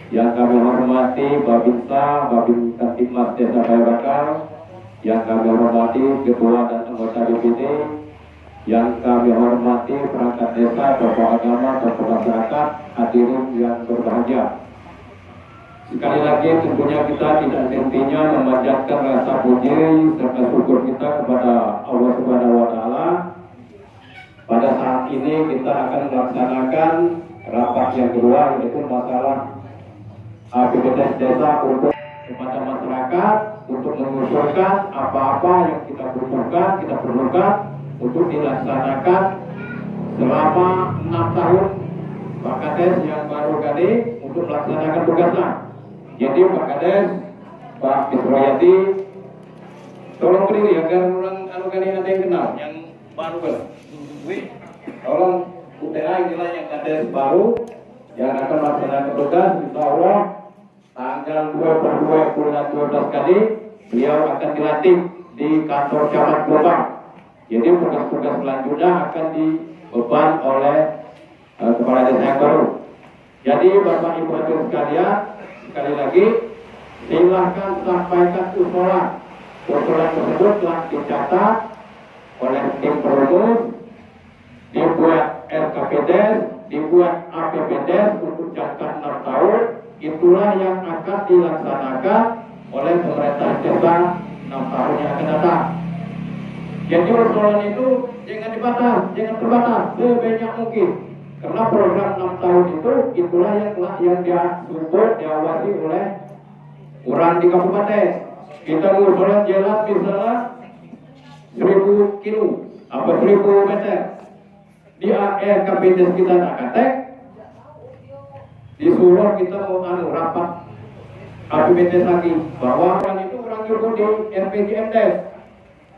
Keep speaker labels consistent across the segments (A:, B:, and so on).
A: yang kami hormati Babinsa, Babin Kamtibmas Desa Bayabakar, yang kami hormati Ketua dan anggota DPD, yang kami hormati perangkat desa, tokoh agama, tokoh masyarakat, hadirin yang berbahagia. Sekali lagi tentunya kita tidak hentinya memanjatkan rasa puji serta syukur kita kepada Allah Subhanahu wa Ta'ala. Pada saat ini kita akan melaksanakan rapat yang kedua, yaitu masalah APBD desa untuk kepada masyarakat untuk mengusulkan apa-apa yang kita butuhkan, kita perlukan untuk dilaksanakan selama 6 tahun Pak Kades yang baru kali untuk melaksanakan tugasnya. Jadi Pak Kades, Pak Fitroyadi, tolong berdiri agar orang kali ada yang kenal, yang baru kan. Tolong UTA inilah yang Kades baru yang akan melaksanakan tugas. Insya Allah tanggal 22 bulan 12 kali beliau akan dilantik di kantor camat Global. Jadi tugas-tugas selanjutnya akan dibeban oleh kepala desa yang baru. Jadi Bapak Ibu hadirin sekalian, sekali lagi silahkan sampaikan usulan. Usulan tersebut telah dicatat oleh tim perumus, dibuat RKPDes, dibuat APBDes untuk jangka 6 tahun. Itulah yang akan dilaksanakan oleh pemerintah desa 6 tahun yang akan datang. Jadi usulan itu jangan dibatas, jangan terbatas, sebanyak mungkin. Karena program 6 tahun itu itulah yang disupport, diawasi oleh orang di kabupaten. Kita mengusulkan jalan misalnya 1000 kilo atau 1000 meter. Di RKPDes kita tak katek, disuruh kita mau rapat APBD lagi bahwa orang itu orang nyuruh di RPJMDes.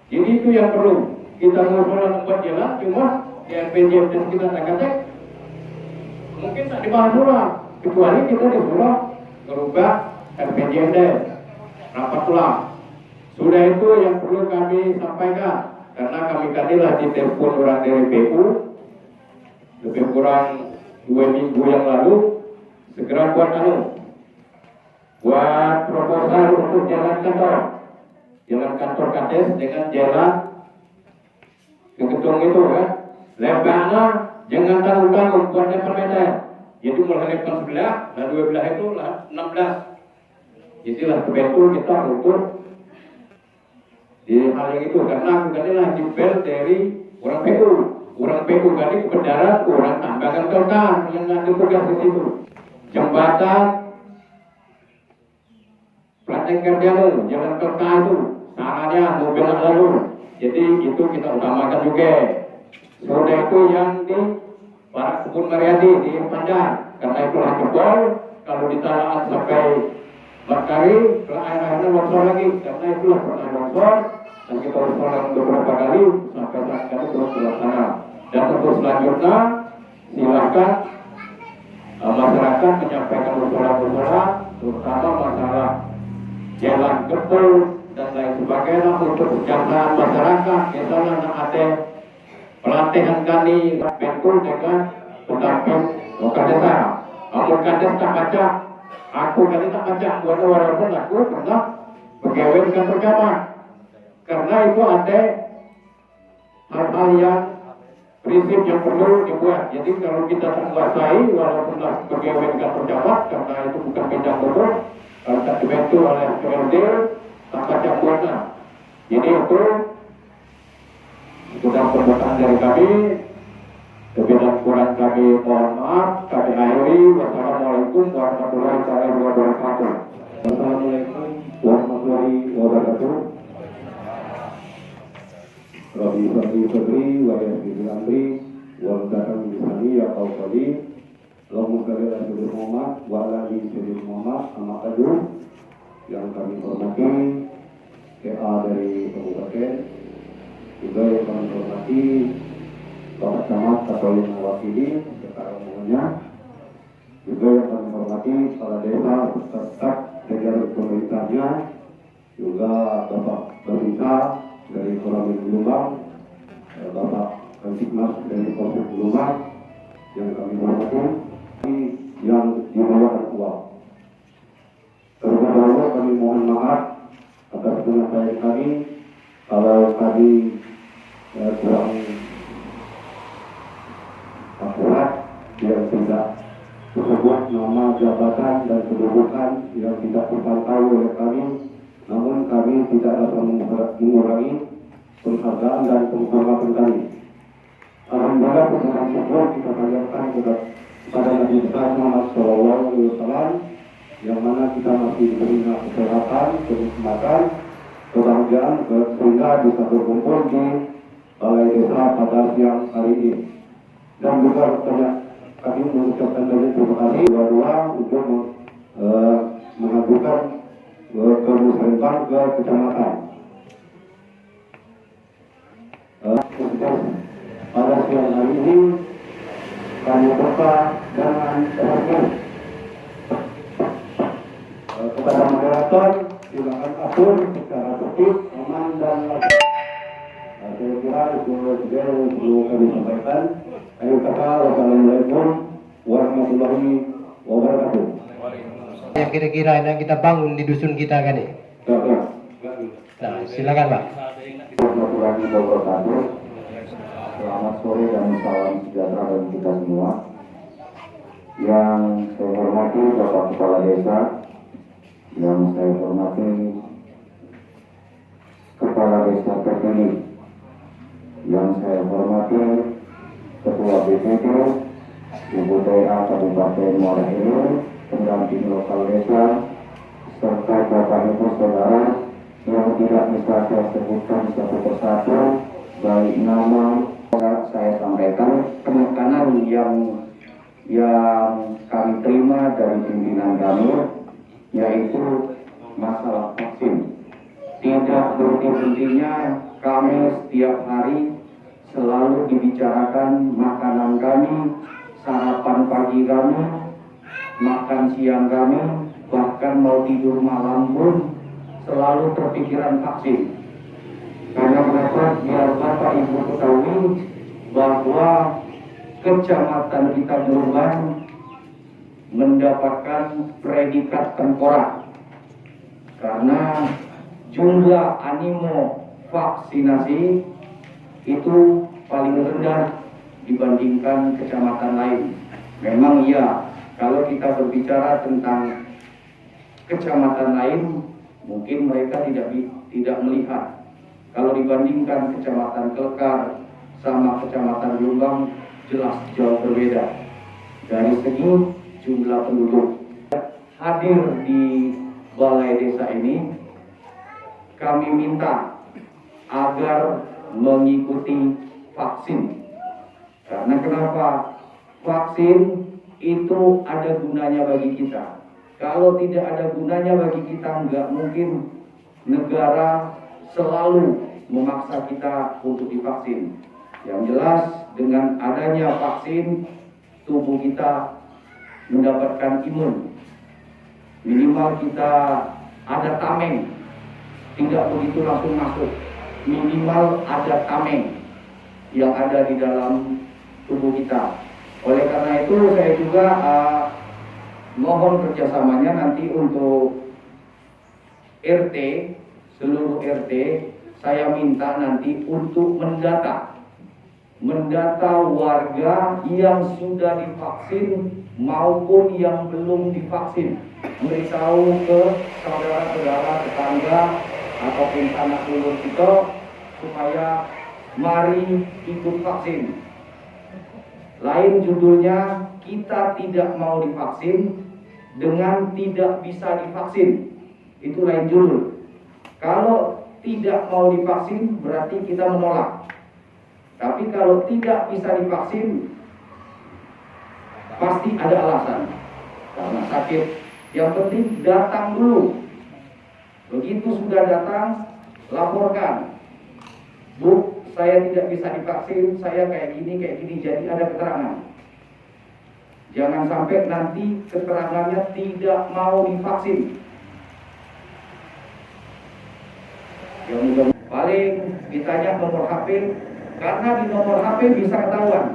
A: Jadi itu yang perlu kita mengusulkan membuat jalan, cuma di RPJMDes kita tak katek mungkin tak dibahas ulang, kecuali kita disuruh merubah RPJMDes, rapat ulang. Sudah itu yang perlu kami sampaikan, karena kami tadilah ditelepon orang dari PU lebih kurang 2 minggu yang lalu, segera buat proposal untuk jalan kantor Kades dengan jalan ke gedung itu kan, lebarnya jangan tanggung-tanggung buat 8 meter. Jadi mulai depan sebelah dan 2 belah itu 16. Itulah kebetul kita untuk di hal yang itu, karena bukanlah dibel dari orang PU. Orang PU tadi berdarat, orang tambahkan total yang nanti tugas di situ. Jembatan Plateng Kerjano, jalan kota itu, sarannya mobil lalu. Jadi itu kita utamakan juga. Sudah itu yang di Barat Kebun Mariadi di Pandan, karena itulah jebol. Kalau ditalakan sampai Bakari, air-airnya longsor lagi, karena itulah pernah longsor. Dan kita usulkan beberapa kali sampai saat kami terus dilaksanakan. Dan untuk selanjutnya silakan masyarakat menyampaikan usulan-usulan, terutama masalah jalan gempol dan lain sebagainya untuk kesejahteraan masyarakat. Misalnya ada pelatihan kami betul dengan pendamping lokal desa. Namun Kades tak baca, aku tadi tak baca, walaupun aku pernah pegawai di kantor camat. Karena itu ada hal-hal yang prinsip yang perlu dibuat. Jadi kalau kita tak menguasai, walaupun pegawai di kantor camat, karena itu bukan bidang umum, kalau tak dibantu oleh PLD, tak baca buatnya. Jadi itu sudah pembukaan dari kami. Lebih dan kurang kami mohon maaf. Kami akhiri. Wassalamualaikum warahmatullahi wabarakatuh. Wassalamualaikum warahmatullahi wabarakatuh. Rabbi Fadli wa yassir amri wa hdini lisani ya qauli. Allahumma shalli ala sayyidina Muhammad wa ala ali sayyidina Muhammad. Amma ba'du. Yang kami hormati PA dari kabupaten, juga yang kami hormati Bapak Camat atau yang mewakili secara umumnya, juga yang kami hormati kepala desa serta jajaran pemerintahnya, juga Bapak Babinsa dari Koramil Jombang, Bapak Kamtibmas dari Polsek Jombang yang kami hormati, yang dibawakan uang. atas penyampaian kami. Kalau kami kurang akurat yang tidak tersebut nama jabatan dan kedudukan yang tidak terpantau oleh kami, namun kami tidak dapat mengurangi penghargaan dan penghormatan kami. Alhamdulillah, puji syukur kita panjatkan kepada Nabi besar Muhammad SAW, yang mana kita masih diberi kesehatan, kenikmatan, kebahagiaan sehingga bisa berkumpul di Balai Desa pada siang hari ini. Dan juga kami mengucapkan banyak terima kasih dua-dua untuk mengajukan kemusyawaratan ke kecamatan. Pada siang hari ini kami buka dengan terakhir kepada moderator, silakan atur secara tertib, aman dan lancar. Saya kira itu saja yang perlu kami sampaikan. Ayo kata, wassalamualaikum warahmatullahi wabarakatuh.
B: Yang kira-kira yang kita bangun di dusun kita kan nih. Nah, silakan Pak.
A: Warahmatullahi wabarakatuh. Selamat sore dan salam sejahtera bagi kita semua. Yang saya hormati Bapak Kepala Desa, yang saya hormati Kepala Desa terpilih, yang saya hormati Ketua BPD Ibu TA Kabupaten Muara Enim, pendamping lokal desa, serta Bapak Ibu Saudara yang tidak bisa saya sebutkan satu persatu, baik nama. Saya sampaikan penekanan yang kami terima dari pimpinan kami, yaitu masalah vaksin. Tidak berhenti-hentinya kami setiap hari selalu dibicarakan makanan kami, sarapan pagi kami, makan siang kami, bahkan mau tidur malam pun selalu terpikiran vaksin. Karena kenapa? Biar Bapak Ibu ketahui bahwa kecamatan kita Jombang mendapatkan predikat tengkorak karena jumlah animo vaksinasi itu paling rendah dibandingkan kecamatan lain. Memang iya, kalau kita berbicara tentang kecamatan lain, mungkin mereka tidak melihat. Kalau dibandingkan kecamatan Kelkar sama kecamatan Jombang, jelas jauh berbeda. Dari segi jumlah penduduk hadir di balai desa ini, kami minta agar mengikuti vaksin. Karena kenapa? Vaksin itu ada gunanya bagi kita. Kalau tidak ada gunanya bagi kita, nggak mungkin negara selalu memaksa kita untuk divaksin. Yang jelas dengan adanya vaksin, tubuh kita mendapatkan imun. Minimal kita ada tameng, tidak begitu langsung masuk. Minimal ada tameng yang ada di dalam tubuh kita. Oleh karena itu saya juga mohon kerjasamanya nanti untuk RT, seluruh RT, saya minta nanti untuk mendata warga yang sudah divaksin maupun yang belum divaksin. Beritahu ke saudara-saudara tetangga ataupun anak lulus kita supaya mari ikut vaksin. Lain judulnya, kita tidak mau divaksin dengan tidak bisa divaksin. Itu lain judul. Kalau tidak mau divaksin berarti kita menolak. Tapi kalau tidak bisa divaksin pasti ada alasan. Karena sakit. Yang penting datang dulu. Begitu sudah datang, laporkan. Bu, saya tidak bisa divaksin, saya kayak gini, jadi ada keterangan. Jangan sampai nanti keterangannya tidak mau divaksin. Yang paling ditanya nomor HP, karena di nomor HP bisa ketahuan.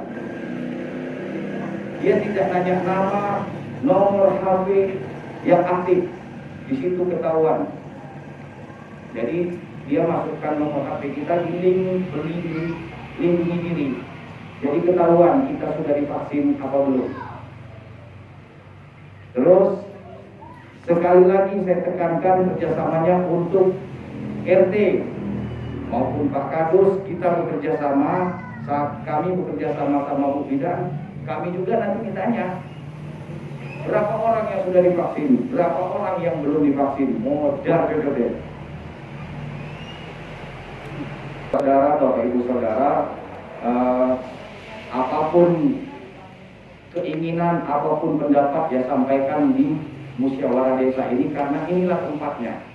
A: Dia tidak nanya nama, nomor HP yang aktif, di situ ketahuan.
C: Jadi dia masukkan nomor HP kita di link lindungi diri. Jadi ketahuan kita sudah divaksin apa belum. Terus sekali lagi saya tekankan kerjasamanya untuk RT maupun Pak Kadus, kita bekerja sama. Saat kami bekerja sama Bu Bidan, kami juga nanti ditanya berapa orang yang sudah divaksin, berapa orang yang belum divaksin, modal gede. Saudara, Bapak Ibu Saudara, apapun keinginan, apapun pendapat ya sampaikan di musyawarah desa ini, karena inilah tempatnya.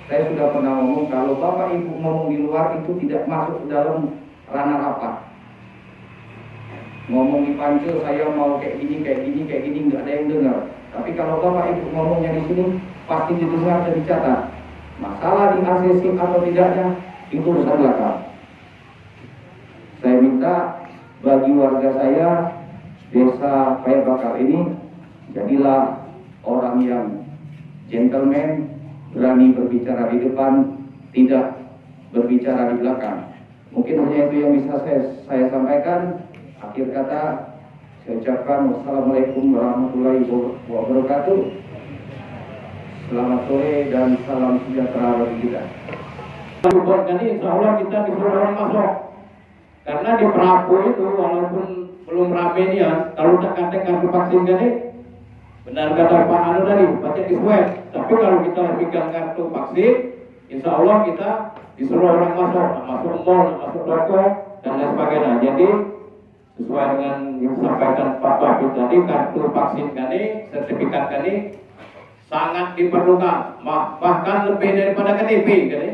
C: Saya sudah pernah ngomong, kalau Bapak Ibu ngomong di luar itu tidak masuk dalam ranah rapat. Ngomong di pancel, saya mau kayak gini, nggak ada yang dengar. Tapi kalau Bapak Ibu ngomongnya di sini, pasti didengar dan dicatat. Masalah di ACC atau tidaknya, itu urusan belakang. Saya minta bagi warga saya, desa Paya Bakar ini, jadilah orang yang gentleman, berani berbicara di depan, tidak berbicara di belakang. Mungkin hanya itu yang bisa saya sampaikan. Akhir kata, saya ucapkan wassalamualaikum warahmatullahi wabarakatuh. Selamat sore dan salam sejahtera bagi kita.
A: Buat kali insya Allah kita disuruh orang masuk. Karena di Prabu itu walaupun belum rame nih ya, kalau tak kata kartu vaksin kali, benar kata Pak Anu tadi, baca di swab. Tapi kalau kita pegang kartu vaksin, insya Allah kita disuruh orang masuk mall, masuk toko dan lain sebagainya. Jadi sesuai dengan yang disampaikan Pak Babin tadi, kartu vaksin kali, sertifikat kali sangat diperlukan, bahkan lebih daripada KTP kali.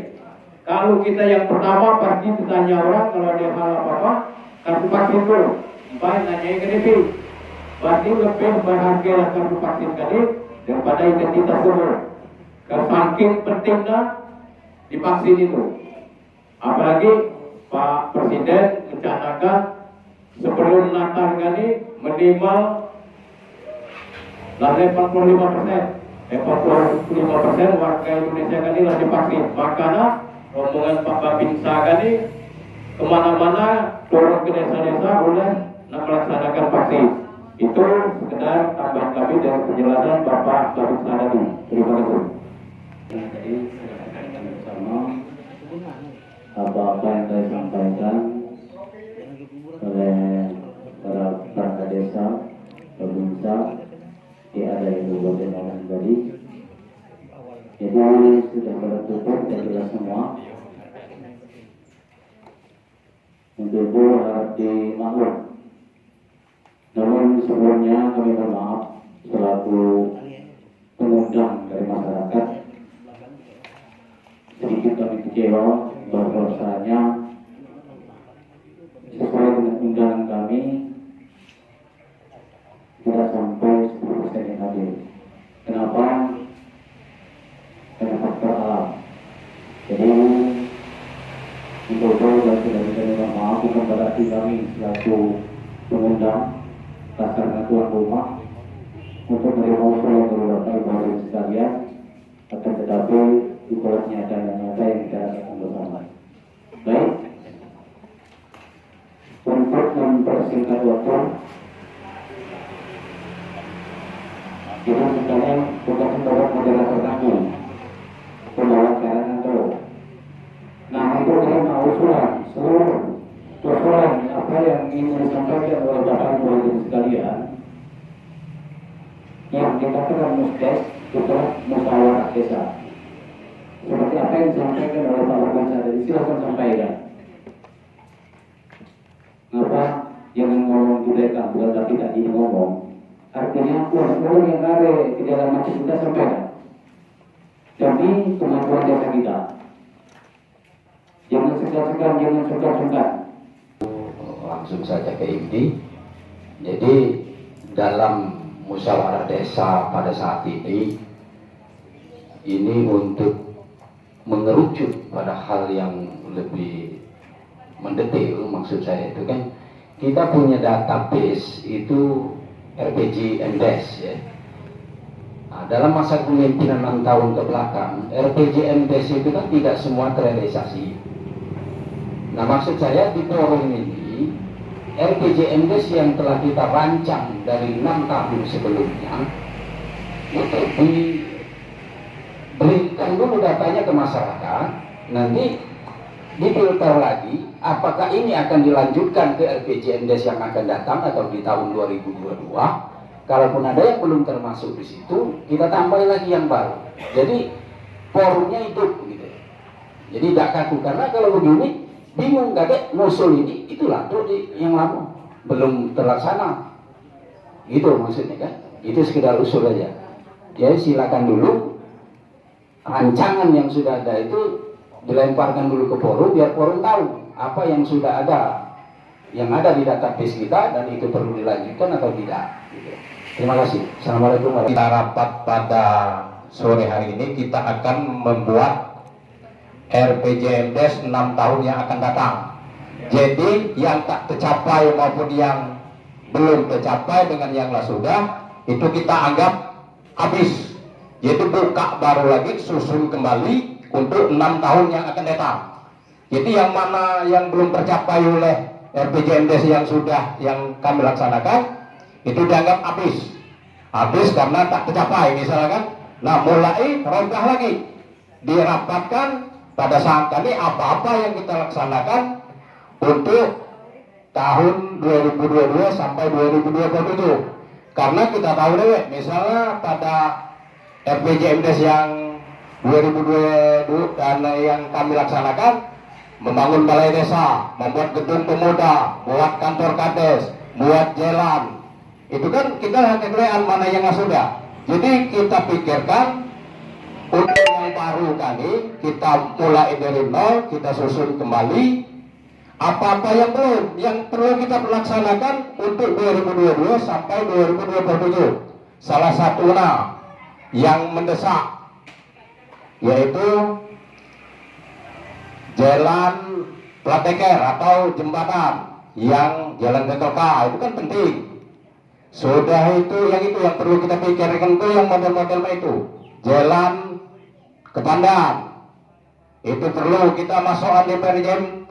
A: Kalau kita yang pertama pasti ditanya orang kalau dia hal apa-apa, kartu vaksin dulu, baik nanya KTP. Berarti lebih berharga kartu vaksin tadi daripada identitas dulu. Saking pentingnya divaksin itu. Apalagi Pak Presiden mencanangkan sebelum Natal kali minimal 45% warga Indonesia kali lah divaksin. Makanya rombongan Pak Babinsa kali kemana-mana turun ke desa-desa boleh melaksanakan vaksin. Itu sekedar tambahan kami dari penjelasan Bapak Babinsa tadi. Terima kasih.
D: Jadi saya bersama apa-apa yang saya sampaikan oleh para perangkat desa, Babinsa, ada Ibu Bapak orang tadi. Jadi sudah tertutup dan jelas semua. Untuk itu harap dimaklum. Namun sebelumnya kami mohon maaf selaku pengundang dari masyarakat. Sedikit kami kecewa bahwasanya sesuai dengan undangan kami tidak sampai 10% yang hadir. Kenapa? Karena faktor alam. Jadi untuk itu dan sudah kita minta maaf, bukan berarti kami selaku pengundang karena tuan rumah untuk menerima usulan dari Bapak Ibu sekalian, akan tetapi itulah nyata yang kita rasakan bersama. Baik, untuk mempersingkat waktu, kita sekarang bukan membawa moderator lagi, pembawa acara atau. Nah itu menerima usulan seluruh usulan apa yang ingin disampaikan oleh Bapak Ibu sekalian, yang dikatakan musdes itu musyawarah desa. Seperti apa yang disampaikan oleh Pak Babinsa tadi, silakan sampaikan. Ngapa jangan ngomong di belakang, bukan tapi tadi ngomong. Artinya uang yang ada di dalam hati kita sampaikan. Demi kemajuan desa kita. Jangan segan-segan, jangan sungkan-sungkan.
E: Langsung saja ke inti. Jadi dalam musyawarah desa pada saat ini untuk mengerucut pada hal yang lebih mendetail, maksud saya itu kan kita punya database itu RPG MDes ya. Nah, dalam masa kepemimpinan 6 tahun ke belakang, RPJMDes itu kan tidak semua terrealisasi. Nah, maksud saya di forum ini, RPJMDes yang telah kita rancang dari 6 tahun sebelumnya, itu diberikan dulu datanya ke masyarakat, nanti difilter lagi, apakah ini akan dilanjutkan ke RPJMDes yang akan datang atau di tahun 2022. Kalaupun ada yang belum termasuk di situ, kita tambah lagi yang baru. Jadi forumnya hidup gitu. Jadi tidak kaku, karena kalau begini bingung kakek ngusul ini itulah tuh yang lama belum terlaksana. Gitu maksudnya kan? Itu sekedar usul aja. Jadi silakan dulu rancangan yang sudah ada itu dilemparkan dulu ke forum biar forum tahu apa yang sudah ada, yang ada di database kita dan itu perlu dilanjutkan atau tidak. Gitu. Terima kasih. Assalamualaikum warahmatullahi
B: Kita rapat pada sore hari ini, kita akan membuat RPJMDes 6 tahun yang akan datang. Jadi yang tak tercapai maupun yang belum tercapai dengan yang sudah, itu kita anggap habis. Jadi buka baru lagi, susun kembali untuk 6 tahun yang akan datang. Jadi yang mana yang belum tercapai oleh RPJMDes yang kami laksanakan, itu dianggap habis karena tak tercapai misalkan. Nah, mulai ronggah lagi, dirapatkan pada saat kali apa-apa yang kita laksanakan untuk tahun 2022 sampai 2027. Karena kita tahu deh, misalnya pada RPJMDes yang 2022 dan yang kami laksanakan, membangun balai desa, membuat gedung pemuda, buat kantor kades, buat jalan. Itu kan kita kekayaan mana yang sudah. Jadi kita pikirkan untuk yang baru kali, kita mulai dari nol, kita susun kembali apa-apa yang belum, yang perlu kita laksanakan untuk 2022 sampai 2027. Salah satunya yang mendesak yaitu jalan plateker atau jembatan yang jalan ke kota, itu kan penting. Sudah itu yang perlu kita pikirkan itu yang model-model itu. Jalan ke Pandan itu perlu kita masukkan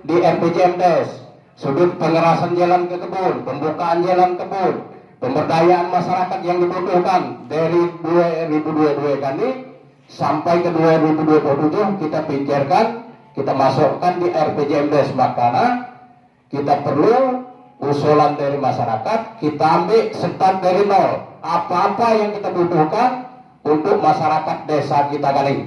B: di RPJMDes. Sudut pengerasan jalan ke kebun, pembukaan jalan kebun, pemberdayaan masyarakat yang dibutuhkan dari 2022 kali sampai ke 2027 kita pikirkan, kita masukkan di RPJMDes. Makanya kita perlu usulan dari masyarakat, kita ambil start dari nol. Apa-apa yang kita butuhkan untuk masyarakat desa kita kali,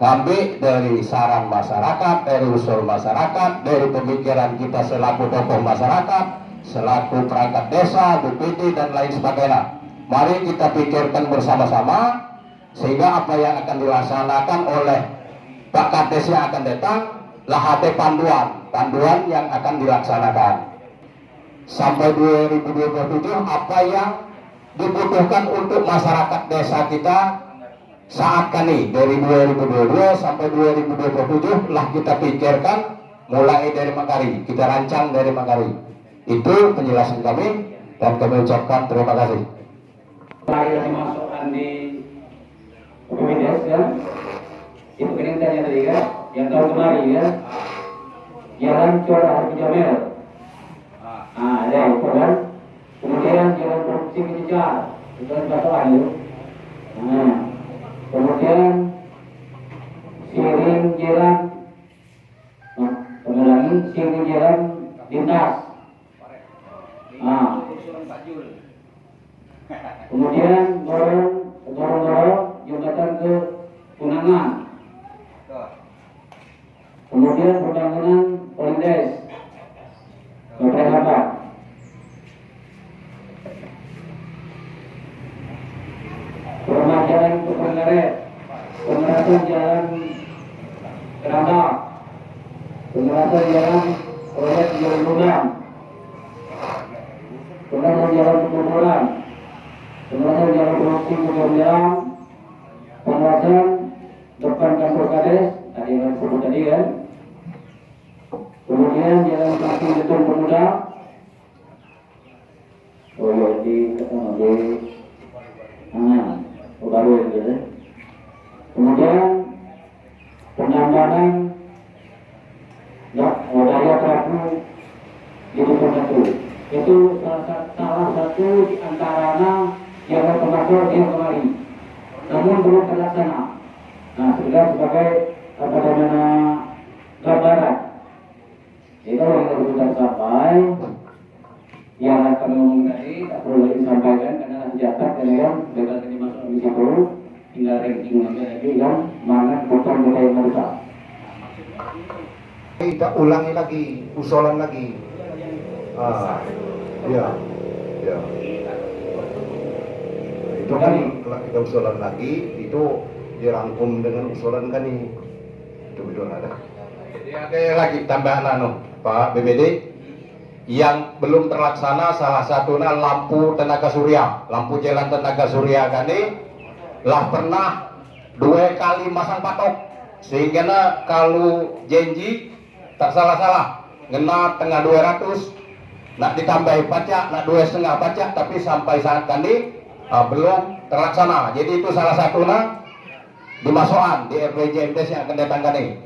B: ambil dari saran masyarakat, dari usul masyarakat, dari pemikiran kita selaku tokoh masyarakat, selaku perangkat desa, BPD dan lain sebagainya. Mari kita pikirkan bersama-sama sehingga apa yang akan dilaksanakan oleh Pak Kades yang akan datang lah ada panduan yang akan dilaksanakan. Sampai 2027 apa yang dibutuhkan untuk masyarakat desa kita saat kali dari 2022 sampai 2027 lah kita pikirkan mulai dari Mangkari, kita rancang dari Mangkari. Itu penjelasan kami dan kami ucapkan terima kasih.
C: Yang dimasukkan di BPJS ya, itu kan yang tanya tadi kan, yang tahun kemarin ya, jalan Cora Harfi Jamil. Ada itu kan. Kemudian jalan produksi kejar, itu kan batasan itu. Kemudian siring jalan, siring jalan lintas. Kemudian dorong jembatan ke Kunangan. Kemudian pembangunan Polindes. Berapa? Permasalahan ke Penggaret, pemerasan jalan Keranda, pemerasan jalan proyek jalan Lubang, pemerasan jalan Pemburan, pemerasan jalan produksi Kujang, pemerasan depan kantor kades, tadi yang disebut tadi kan. Kemudian jalan kaki beton pemuda. Oh ya, di ketemu di
D: baru ini. Kemudian penambahan daya tampung di Dusun 1 itu salah satu di antaranya yang termasuk yang kemarin, namun belum terlaksana. Nah, sudah sebagai apa namanya gambaran. Itu yang sudah sampai. Yang akan ngomong tadi tak perlu lagi disampaikan karena nanti jatah dan bebas ini masuk di situ, tinggal ranking lagi yang mana bukan kita yang merusak.
B: Kita ulangi lagi, usulan lagi. Ya. Itu kan kalau kita usulan lagi, itu dirangkum dengan usulan kan ini. Itu ada. Jadi ada lagi tambahan Pak BBD. Yang belum terlaksana salah satunya lampu tenaga surya, lampu jalan tenaga surya kani lah pernah 2 kali masang patok, sehingga kalau janji tak salah ngena tengah 200 nak ditambahi pajak nak 2,5 pajak, tapi sampai saat kani belum terlaksana. Jadi itu salah satunya dimasukkan di RPJMD yang akan datang kani.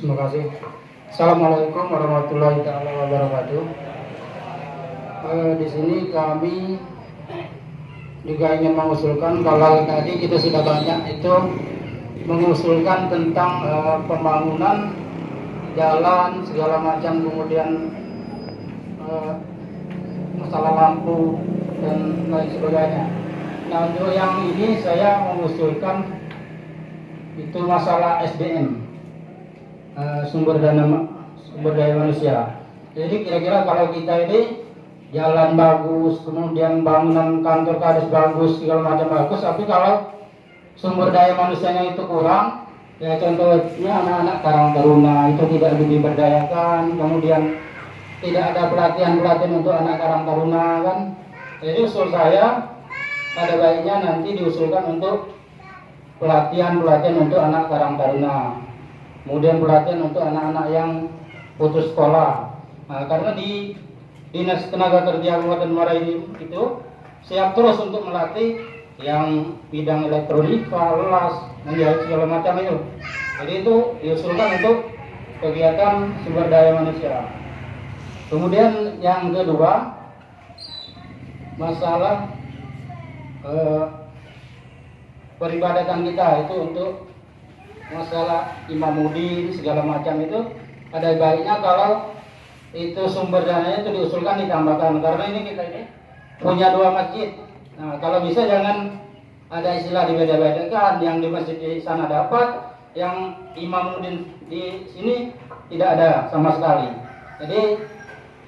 F: Terima kasih. Assalamualaikum warahmatullahi wabarakatuh. Di sini kami juga ingin mengusulkan, kalau tadi kita sudah banyak itu mengusulkan tentang pembangunan jalan segala macam, kemudian masalah lampu dan lain sebagainya. Nah, untuk yang ini saya mengusulkan itu masalah SDM. Sumber daya manusia. Jadi kira-kira kalau kita ini jalan bagus, kemudian bangunan kantor kades bagus, segala macam bagus, tapi kalau sumber daya manusianya itu kurang, ya contohnya anak-anak Karang Taruna itu tidak diberdayakan, kemudian tidak ada pelatihan untuk anak Karang Taruna kan. Jadi usul saya ada baiknya nanti diusulkan untuk pelatihan untuk anak Karang Taruna. Kemudian pelatihan untuk anak-anak yang putus sekolah. Nah, karena di Dinas Tenaga Kerja Kabupaten Muara ini itu siap terus untuk melatih yang bidang elektronika, las, menjahit segala macam itu. Jadi itu diusulkan untuk kegiatan sumber daya manusia. Kemudian yang kedua, masalah peribadatan kita itu untuk masalah imamudin segala macam itu ada baiknya kalau itu sumber dananya itu diusulkan ditambahkan, karena ini kita ini punya 2 masjid. Nah, kalau bisa jangan ada istilah dibeda-bedakan, yang di masjid di sana dapat, yang imamudin di sini tidak ada sama sekali. Jadi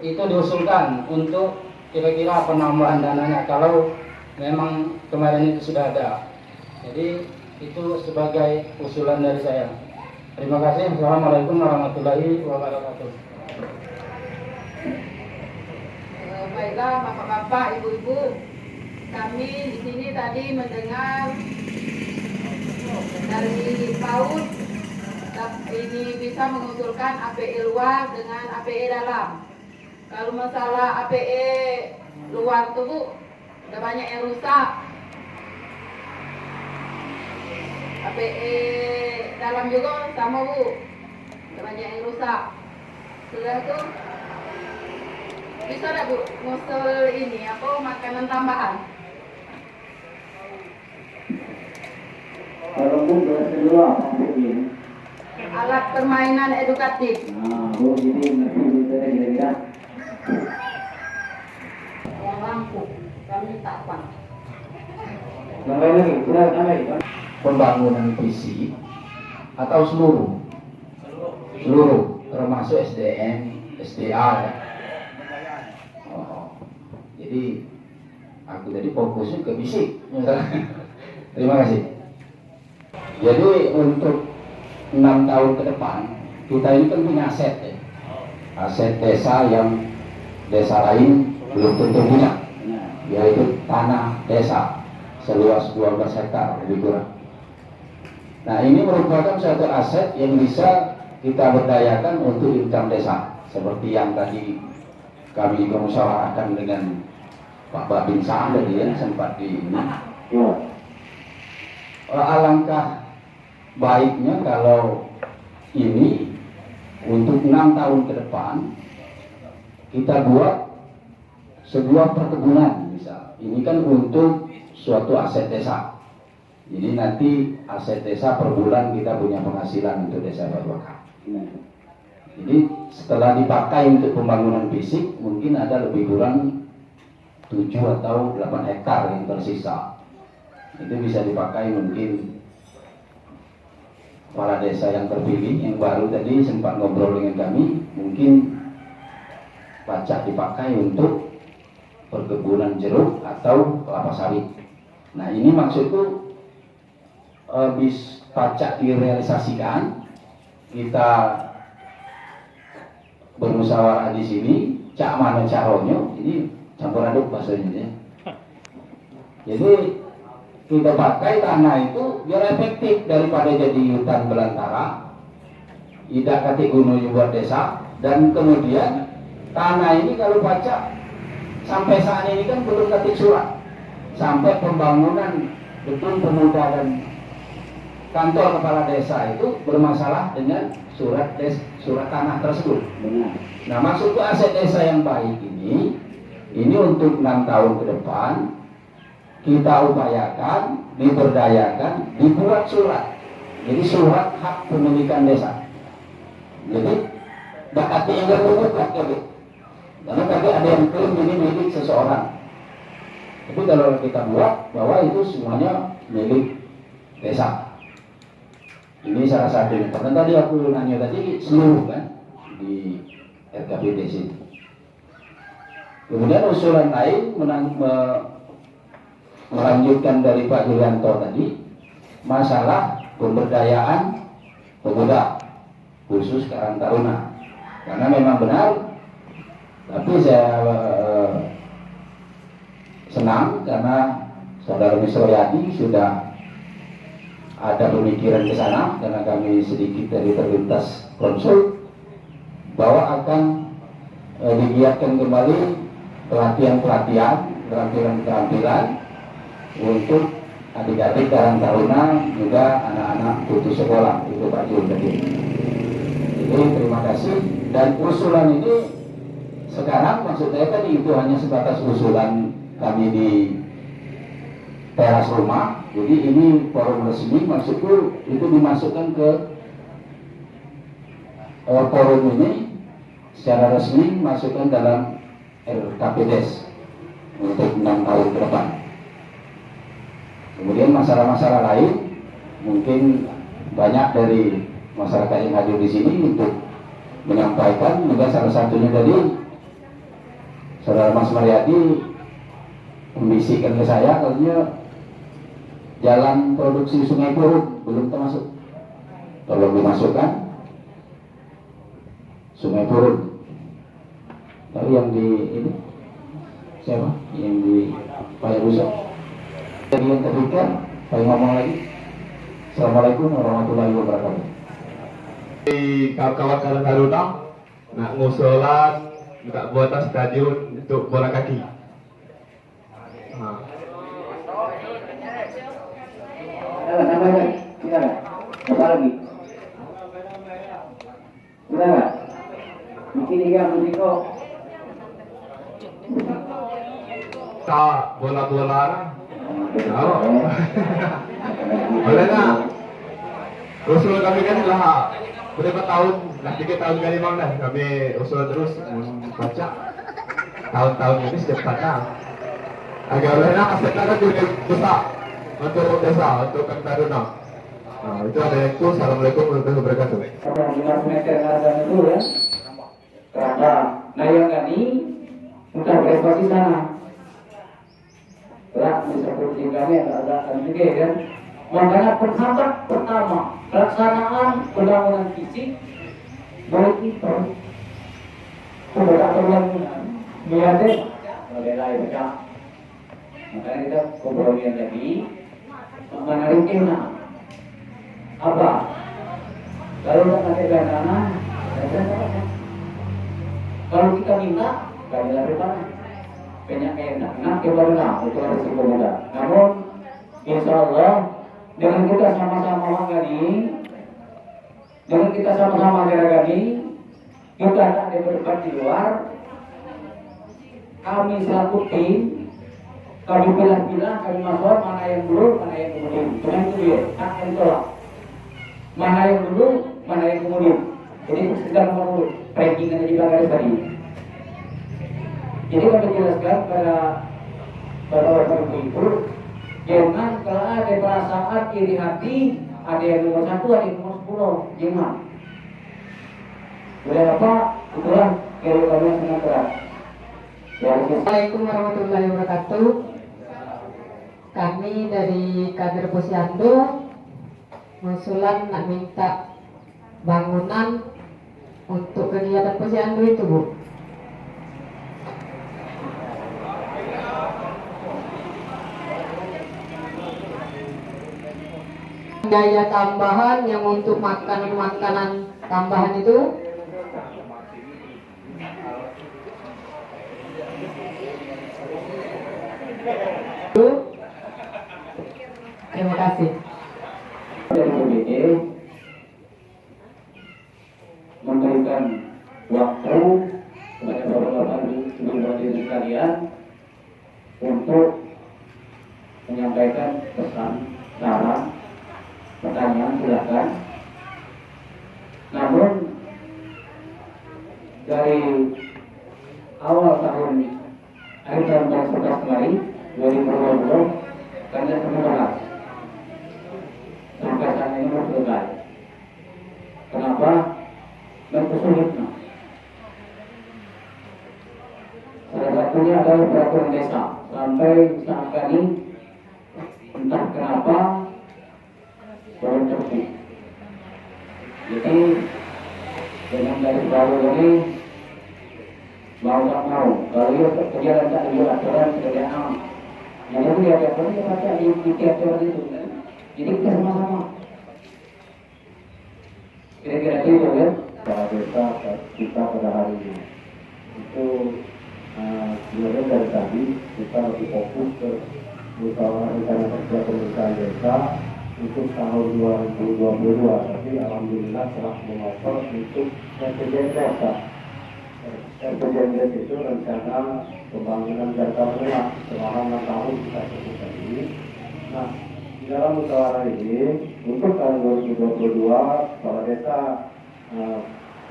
F: itu diusulkan untuk kira-kira penambahan dananya kalau memang kemarin itu sudah ada. Jadi itu sebagai usulan dari saya. Terima kasih. Assalamualaikum warahmatullahi wabarakatuh.
G: Baiklah bapak-bapak, ibu-ibu, kami di sini tadi mendengar dari PAUD ini bisa mengusulkan APE luar dengan APE dalam. Kalau masalah APE luar tuh Bu, udah banyak yang rusak. APE dalam juga sama Bu, udah banyak yang rusak. Sudah tuh bisa enggak Bu ngusul ini apa makanan tambahan?
D: Kalau Bu berhasil dulu apa ini?
G: Alat permainan edukatif.
D: Nah, Bu ini ngerti kira-kira.
G: Yang lampu, kami tak apa.
D: Nambahin lagi, sudah nambahin.
E: Pembangunan visi atau seluruh termasuk SDM, SDA ya. Jadi aku tadi fokusnya ke fisik. Terima kasih. Jadi untuk 6 tahun ke depan kita ini kan punya aset ya. Aset desa yang desa lain belum tentu punya, yaitu tanah desa seluas 12 hektar lebih kurang. Nah, ini merupakan suatu aset yang bisa kita berdayakan untuk income desa, seperti yang tadi kami musyawarahkan dengan Pak Babinsa tadi yang sempat di ini.
D: Ya.
E: Alangkah baiknya kalau ini untuk 6 tahun ke depan kita buat sebuah perkebunan misal. Ini kan untuk suatu aset desa. Jadi nanti aset desa per bulan kita punya penghasilan untuk desa Baibakar. Jadi setelah dipakai untuk pembangunan fisik mungkin ada lebih kurang 7 atau 8 hektar yang tersisa. Itu bisa dipakai mungkin kepala desa yang terpilih yang baru tadi sempat ngobrol dengan kami, mungkin pajak dipakai untuk perkebunan jeruk atau kelapa sawit. Nah ini maksudku bis pajak direalisasikan, kita bermusyawarah di sini, cak mana caronyo, ini campur aduk bahasanya ya. Jadi kita pakai tanah itu biar efektif daripada jadi hutan belantara, tidak katik gunung buat desa, dan kemudian tanah ini kalau pajak sampai saat ini kan belum katik surat, sampai pembangunan gedung pemuda dan kantor kepala desa itu bermasalah dengan surat tanah tersebut. Nah maksudku aset desa yang baik ini untuk 6 tahun ke depan kita upayakan, diberdayakan, dibuat surat. Jadi surat hak pemilikan desa. Jadi bakati yang berbuka gitu. Karena tadi ada yang klaim ini milik seseorang. Tapi kalau kita buat bahwa itu semuanya milik desa. Ini salah satunya. Karena tadi aku nanya tadi seluruh kan di RKPD sini. Kemudian usulan lain melanjutkan dari Pak Yulianto tadi, masalah pemberdayaan pemuda khusus Karang Taruna. Karena memang benar, tapi saya senang karena Saudara Misroyadi sudah ada pemikiran ke sana, karena kami sedikit dari terlintas konsul bahwa akan digiatkan kembali pelatihan-pelatihan, keterampilan untuk adik-adik Karang Taruna juga anak-anak putus sekolah. Itu Pak Jul tadi. Jadi terima kasih, dan usulan ini sekarang maksud saya tadi itu hanya sebatas usulan kami di teras rumah. Jadi ini forum resmi, maksudku itu dimasukkan ke forum ini secara resmi, masukkan dalam RKPDes untuk 6 tahun ke depan. Kemudian masalah-masalah lain mungkin banyak dari masyarakat yang hadir di sini untuk menyampaikan. Juga salah satunya tadi Saudara Mas Mariadi membisikkan ke saya katanya jalan produksi Sungai Purun belum termasuk, tolong dimasukkan Sungai Purun. Tapi yang di ini siapa? Yang di Payabusa. Jadi yang ketiga, saya ngomong lagi. Assalamualaikum warahmatullahi wabarakatuh.
A: Di kawan-kawan Karang Taruna nak ngusulan nak buatan stadion untuk bola kaki.
D: Namanya, gimana? Apa lagi? Gimana? Bikin ikan musiko.
A: Tak bola-bola. Oh. Boleh nak? Usul kami kan lah berapa tahun, lah 3 tahun kali mau dah kami usul terus baca tahun-tahun ini setiap tahun. Agar boleh nak aset nak juga besar untuk desa, untuk Karang Taruna. Nah itu ada yang itu. Assalamualaikum warahmatullahi wabarakatuh.
C: 15 meter ada itu ya. Karena Nayang ini bukan prestasi sana. Lah bisa kami ada juga kan. Makanya pertama pelaksanaan pembangunan fisik baik itu sudah pembangunan biasa mulai baca. Makanya kita ngobrolin lagi menarik apa? Kalau tidak ada dana, kalau kita minta, gak ada dana. penyakit enak kebenar itu risiko mudah. Namun insya Allah dengan kita sama-sama menggani, dengan kita sama-sama geragani, kita tak berdebat di luar. Kami selaku tim, kami pilih-pilih, kami masuk mana yang dulu, mana yang kemudian. Cuma itu dia, akan tolak. Mana yang dulu, mana yang kemudian. Jadi sedang mau rankingan di garis tadi. Jadi kami jelaskan pada bapak ibu, jangan kalau ada perasaan iri hati, ada yang nomor 1, ada yang nomor 10, jangan. Boleh apa? Itulah kira kami sangat berat.
H: Assalamualaikum warahmatullahi wabarakatuh. Kami dari kader Posyandu mengusulan nak minta bangunan untuk kegiatan Posyandu itu, Bu. Biaya tambahan yang untuk makanan tambahan itu terima kasih.
C: Dari BPD memberikan waktu kepada bapak-bapak ibu hadirin sekalian untuk menyampaikan pesan, saran, pertanyaan silakan. Namun dari awal tahun akhir tahun 2011 kemarin 2020 karena terbatas sampai saat ini belum selesai. Kenapa? Mempersulit. Salah satunya adalah peraturan desa. Sampai saat ini entah kenapa belum terbit. Jadi dengan dari baru ini mau tak mau, kalau ia berjalan tak ada aturan kerjaan. Jadi dia ada pun dia baca di tiap aturan itu. Jadi kita sama-sama. Kira-kira itu ya.
D: Para desa kita pada hari ini itu sebenarnya dari tadi kita lebih fokus ke musyawarah rencana kerja pemerintahan desa untuk tahun 2022. Tapi alhamdulillah telah mengoper untuk RPJMD desa. RPJMD itu rencana pembangunan jangka menengah selama 6 tahun kita sebutkan ini. Nah, di dalam musyawarah ini untuk tahun 2022 kepala desa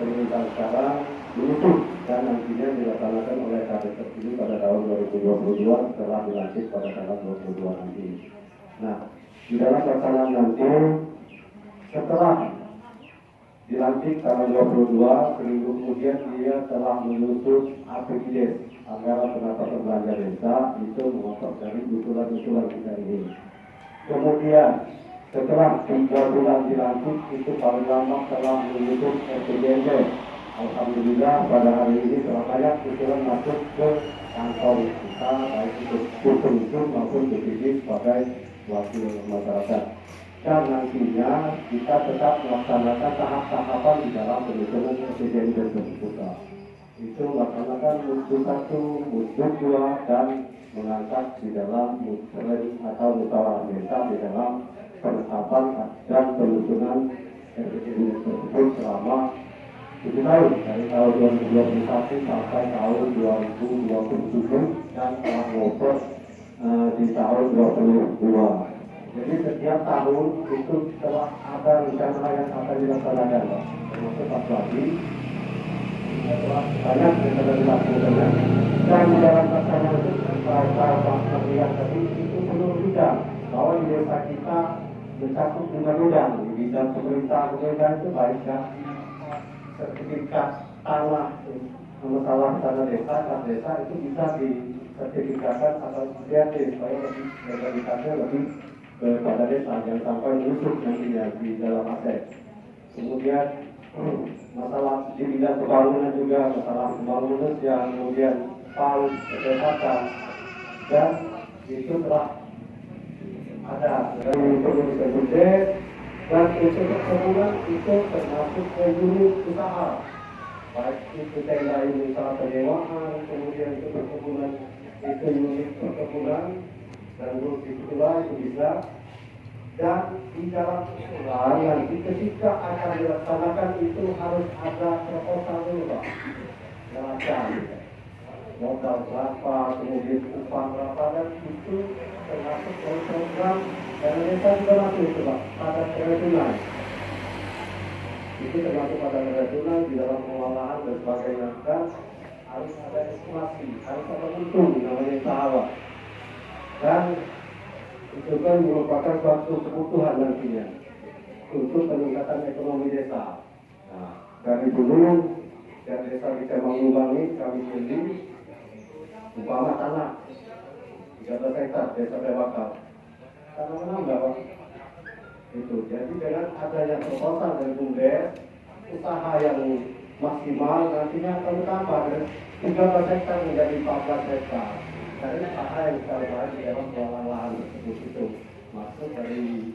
D: pemerintahan sekarang menutup dan nantinya dilaksanakan oleh kader terpilih pada tahun 2022 setelah dilantik pada tanggal 22 nanti. Nah, di dalam pelaksanaan nanti setelah dilantik tanggal 22, seminggu kemudian dia telah menutup APBD anggaran pendapatan belanja desa itu mengotor dari usulan-usulan kita ini. Kemudian setelah 3 bulan dilantik itu paling lama telah menutup RPJMD. Alhamdulillah pada hari ini telah banyak usulan masuk ke kantor kita baik itu usul maupun BPD sebagai wakil masyarakat. Dan nantinya kita tetap melaksanakan tahap-tahapan di dalam penyusunan RPJMD tersebut. Itu melaksanakan mutu 1, mutu 2 dan mengangkat di dalam musyawarah atau musyawarah desa di dalam penetapan dan penyusunan RPJMD tersebut selama 7 tahun dari tahun 2021 sampai tahun 2027 dan telah ngoper di tahun 2022. Jadi setiap tahun itu telah ada rencana yang akan dilaksanakan, termasuk satu lagi telah banyak rencana dilaksanakan dan di dalam pelaksanaan itu para terlihat tadi itu perlu bidang bahwa di desa kita mencakup undang-undang di bidang pemerintah itu baik dan sertifikat tanah masalah tanah desa dan desa itu bisa disertifikatkan atau diatur supaya lebih legalitasnya lebih kepada desa yang sampai menyusup nantinya di dalam aset. Kemudian masalah di bidang pembangunan juga masalah pembangunan yang kemudian paut kesehatan dan itu telah ada dari Indonesia gede dan unsur perkebunan itu termasuk unit usaha baik itu tenda ini usaha penyewaan kemudian itu perkebunan
I: itu unit perkebunan dan hortikultura itu bisa. Dan di dalam usulan nanti ketika akan dilaksanakan itu harus ada proposal dulu Pak. Neraca, modal berapa, kemudian upah berapa, dan itu termasuk program dan desa juga masuk itu Pak, pada nilai tunai. Itu termasuk pada nilai tunai di dalam pengolahan dan sebagainya, dan harus ada estimasi, harus ada untung namanya usaha. Dan itu kan merupakan suatu kebutuhan nantinya untuk peningkatan ekonomi desa. Nah, dari dulu yang desa bisa mengulangi kami sendiri umpama tanah 13 hektar desa Bakal. Tanah mana enggak Pak? Itu. Jadi dengan adanya proposal dari BUMDes, usaha yang maksimal nantinya akan bertambah dari 13 hektar menjadi 14 hektar. Dari usaha yang kita lakukan di dalam pengelolaan lahan tersebut itu masuk dari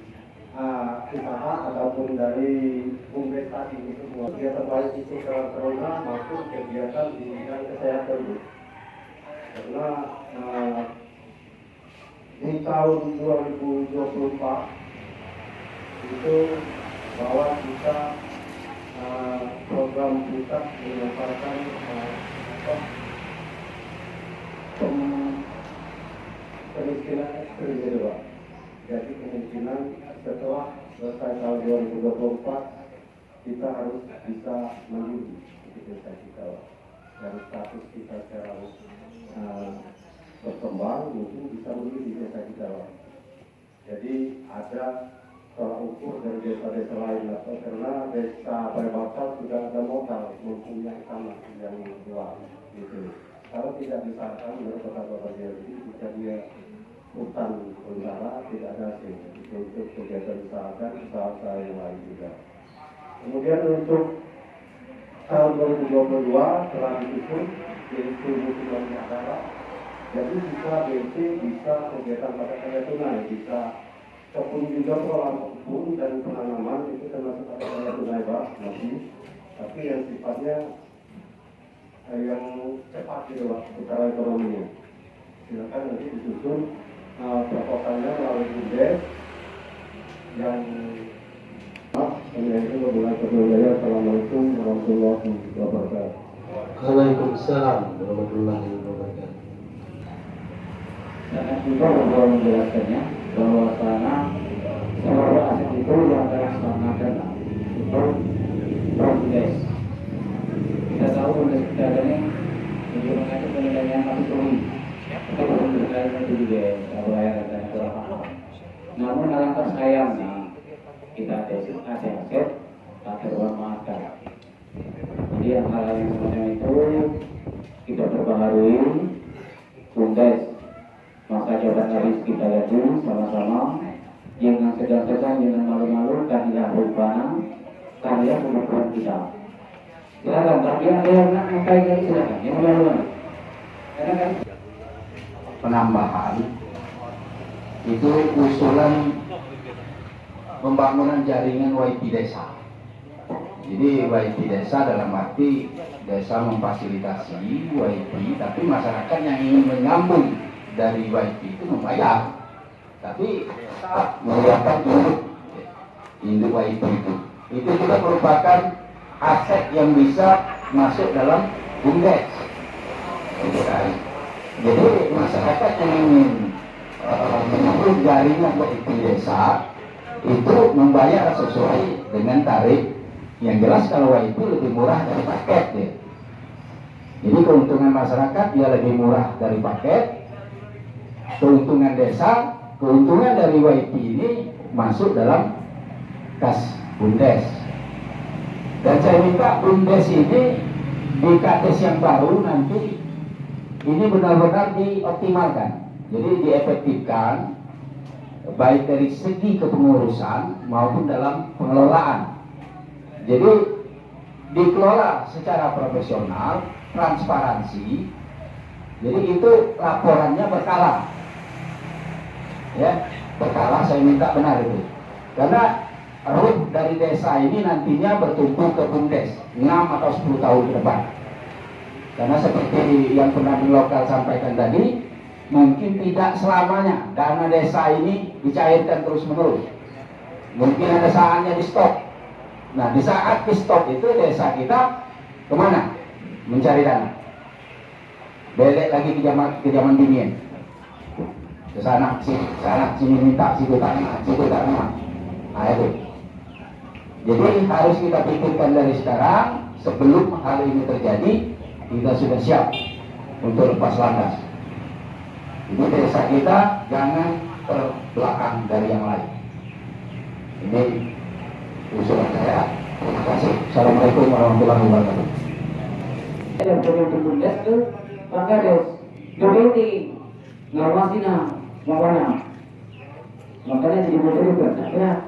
I: usaha ataupun dari BUMDes tadi itu semua. Kegiatan baik itu dalam corona masuk kegiatan di bidang kesehatan. Karena di tahun 2024 itu bahwa kita program kita melemparkan kemiskinan ekstrim gitu Pak. Jadi kemungkinan setelah selesai tahun 2024 kita harus bisa mandiri di desa kita Pak. Dari status kita sekarang berkembang mungkin bisa mandiri di desa kita Pak. Jadi ada tolak ukur dari desa-desa lain atau karena desa Bakal sudah ada modal mempunyai tanah yang luas gitu. Kalau tidak disarankan menurut kota-kota jadi jika dia hutan sementara tidak ada hasil untuk kegiatan usaha yang lain juga. Kemudian untuk tahun 2022 telah disusun yaitu musim adalah jadi bisa BC bisa kegiatan pada karya tunai bisa kebun juga pengolahan kebun dan penanaman itu termasuk pada karya tunai Pak masih, tapi yang sifatnya yang cepat gitu Pak secara ekonominya. Silakan nanti disusun proposalnya melalui BUMDes yang itu memulai perjalanan. Assalamualaikum warahmatullahi wabarakatuh.
J: Waalaikumsalam warahmatullahi wabarakatuh.
C: Sangat juga bahwa menjelaskannya bahwa sana seluruh aset itu yang terlaksanakan itu BUMDes. Kita tahu BUMDes kita ini tujuannya itu penilaian masih sulit. Kita belum berkaitan itu juga bayar dan berapa. Namun alangkah sayangnya kita ada aset tak termanfaatkan. Jadi hal yang semacam itu kita perbaharui. BUMDes masa jabatan habis kita lihat sama-sama. Jangan sedang-sedang, jangan malu-malu, karya rupanya, karya pembukuan kita. Silakan, tapi ada yang nak menyampaikan silakan. Yang malu-malu.
E: Penambahan itu usulan pembangunan jaringan WIP desa. Jadi WIP desa dalam arti desa memfasilitasi WIP, tapi masyarakat yang ingin menyambung dari WIP itu membayar, tapi mengeluarkan induk WIP itu juga merupakan aset yang bisa masuk dalam BUMDes. Jadi masyarakat yang ingin menyambung jaringan WIP desa itu membayar sesuai dengan tarif yang jelas. Kalau WIP lebih murah dari paket ya. Jadi keuntungan masyarakat dia lebih murah dari paket, keuntungan desa, keuntungan dari WIP ini masuk dalam kas BUMDes. Dan saya minta BUMDes ini di KADES yang baru nanti ini benar-benar dioptimalkan, jadi diefektifkan baik dari segi kepengurusan maupun dalam pengelolaan. Jadi dikelola secara profesional, transparansi. Jadi itu laporannya berkala, ya berkala. Saya minta benar itu, karena ruh dari desa ini nantinya bertumpu ke BUMDes 6 atau 10 tahun ke depan. Karena seperti yang pendamping lokal sampaikan tadi, Mungkin tidak selamanya dana desa ini dicairkan terus menerus. Mungkin ada saatnya di stop. Nah, di saat di stop itu desa kita kemana? Mencari dana. Balik lagi ke zaman dingin. Ke sana sini minta, situ tak terima. Nah, itu. Jadi harus kita pikirkan dari sekarang, sebelum hal ini terjadi, kita sudah siap untuk lepas landas. Jadi desa kita jangan terbelakang dari yang lain. Ini usulan saya. Terima kasih. Assalamualaikum warahmatullahi wabarakatuh.
C: Dan tugas ke Pak Kades, Deweti, Ngawasina, Mawana. Makanya jadi menteri berat, berat.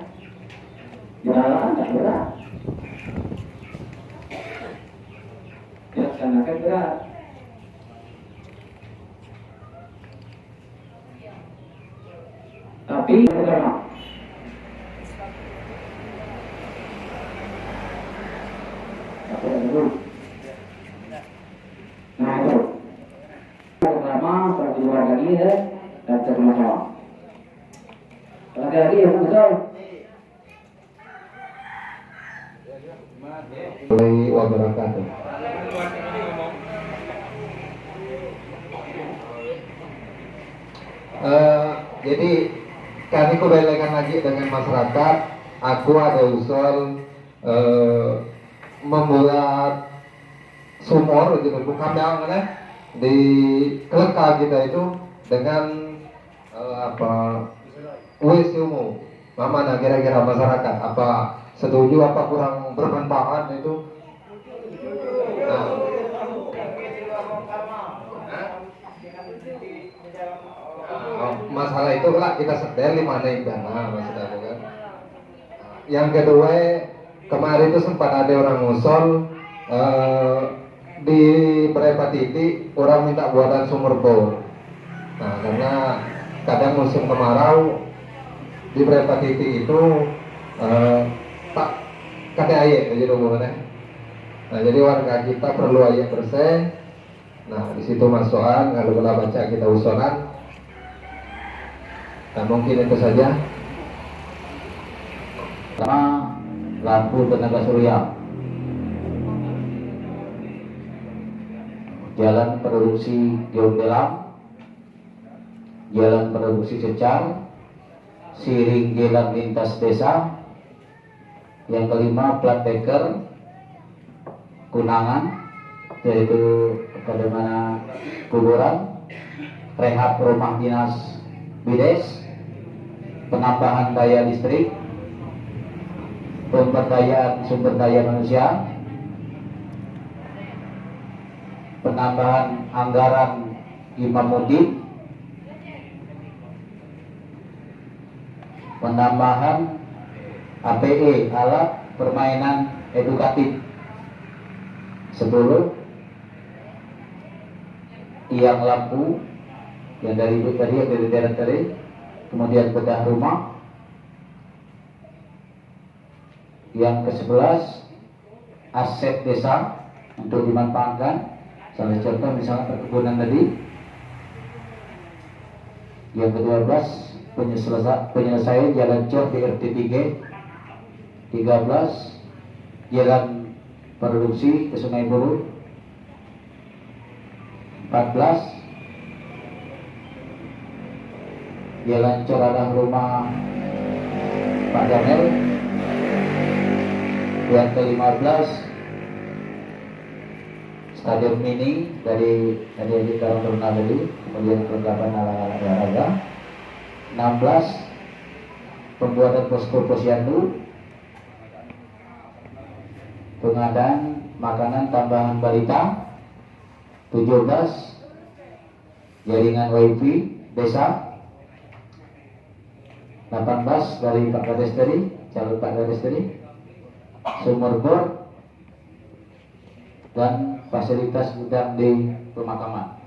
C: Jalan tak berat. Dilaksanakan berat. Tapi berat. Nah itu pertama seperti luar lagi ya dan sama-sama. Lagi yang betul.
B: Warahmatullahi wabarakatuh. Jadi kami kembalikan lagi dengan masyarakat. Aku ada usul membuat sumur gitu, bukan yang di keleka kita itu dengan WC umum. Mana kira-kira masyarakat apa setuju apa kurang bermanfaat itu? Masalah itu lah kita setel di mana yang dana maksud aku kan. Yang kedua, kemarin itu sempat ada orang ngusul di beberapa titik orang minta buatan sumur bor. Nah, karena kadang musim kemarau di beberapa titik itu tak ada air jadi rumahnya. Nah, jadi warga kita perlu air bersih. Nah, di situ masukan kalau kita baca kita usulan. Nah, mungkin itu saja.
E: Pertama, lampu tenaga surya. Jalan produksi Geombelam, jalan produksi Cecar, siring jalan lintas desa. Yang kelima, plat beker Kunangan, yaitu pada mana kuburan, rehab rumah dinas bides, penambahan daya listrik, pemberdayaan sumber daya manusia, penambahan anggaran imam mudin, penambahan APE alat permainan edukatif 10, tiang lampu yang dari daerah tadi, kemudian bedah rumah. Yang ke-11, aset desa untuk dimanfaatkan. Salah contoh misalnya perkebunan tadi. Yang ke-12, penyelesaian jalan cor di RT 3. 13, jalan produksi ke Sungai Buru. 14, jalan cor arah rumah Pak Jamel. Yang ke-15, stadion mini dari Karang Taruna tadi, kemudian perlengkapan ala olahraga. 16, pembuatan posko posyandu, pengadaan makanan tambahan balita. 17, jaringan wifi desa. 18, dari Pak Kades tadi, calon Pak Kades tadi, sumur bor dan fasilitas gudang di pemakaman.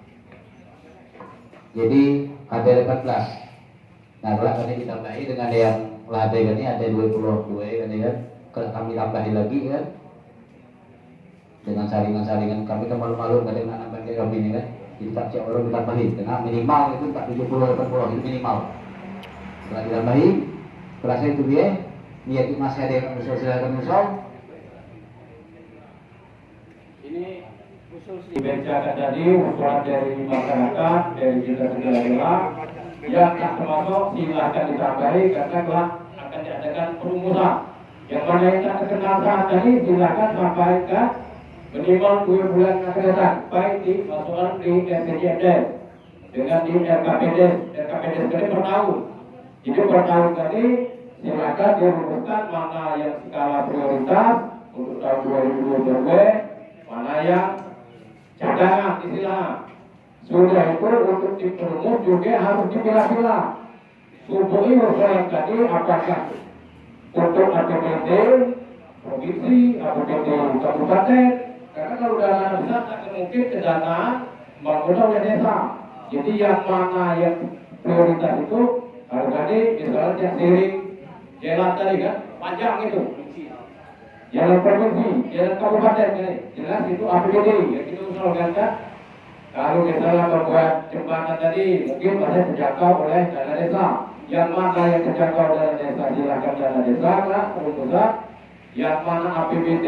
E: Jadi ada 18. Nah, kalau tadi ditambahi dengan yang ladai ini ada 22 kan ya. Kalau kami tambahin lagi kan dengan saringan-saringan kami kan malu-malu kadang anak bangkai kami ini kan. Kita baru ditambahin dengan minimal itu 70-80 itu minimal. Setelah ditambahin, setelah saya itu dia niat itu masih ada yang menyesuaikan usul.
A: Ini usul dibacakan tadi usulan dari masyarakat, dari kita segala yang tak termasuk silahkan ditambahi karena kelak akan diadakan perumusan. Yang mana yang tak terkenal saat tadi silahkan sampaikan minimal 2 bulan akan datang, baik di masukan di RPJMD dengan di RKPDes tadi per tahun. Jadi per tahun tadi silakan dirumuskan mana yang skala prioritas untuk tahun 2022, mana yang cadangan istilah. Sudah itu untuk diperumus juga harus dipilah-pilah. Hubungi usulan tadi apakah untuk APBD provinsi, APBD kabupaten. Karena kalau dana besar tak mungkin ke dana bangunan oleh desa. Jadi yang mana yang prioritas itu harus tadi misalnya yang sering jalan tadi kan panjang itu. Jalan provinsi, jalan kabupaten kan jelas itu APBD yang kita usulkan kan. Kalau misalnya membuat jembatan tadi mungkin masih terjangkau oleh dana desa. Yang mana yang terjangkau dana desa silakan dana desa kan perumusan. Yang mana APBD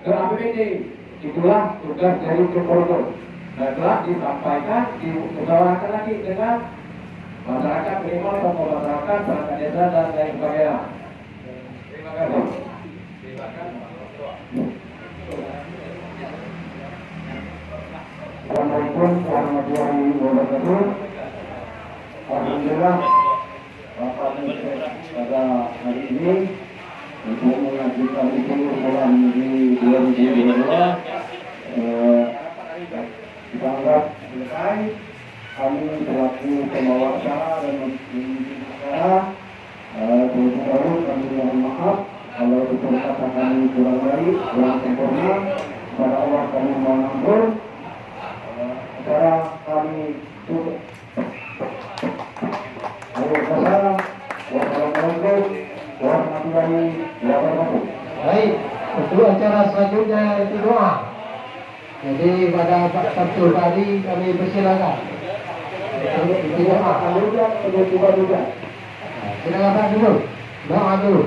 A: ke APBD, itulah tugas dari Kepolisian. Nah, telah disampaikan, dimusyawarahkan lagi dengan masyarakat minimal tokoh masyarakat, perangkat desa dan lain sebagainya. Terima kasih.
I: Assalamualaikum warahmatullahi wabarakatuh. Alhamdulillah Bapak Menteri pada hari ini untuk mengajukan itu usulan di 2022 dianggap selesai. Kami selaku pembawa acara dan pemimpin acara terlebih dahulu kami mohon maaf kalau tutur kata kami kurang baik, kurang sempurna. Kepada Allah kami mohon ampun. Acara kami tutup. Wassalamualaikum warahmatullahi wabarakatuh.
F: Baik, untuk acara selanjutnya itu doa. Jadi pada Pak Sabtu tadi kami persilakan. Itu doa.
I: Selanjutnya juga.
F: Silakan Pak dulu. Doa dulu.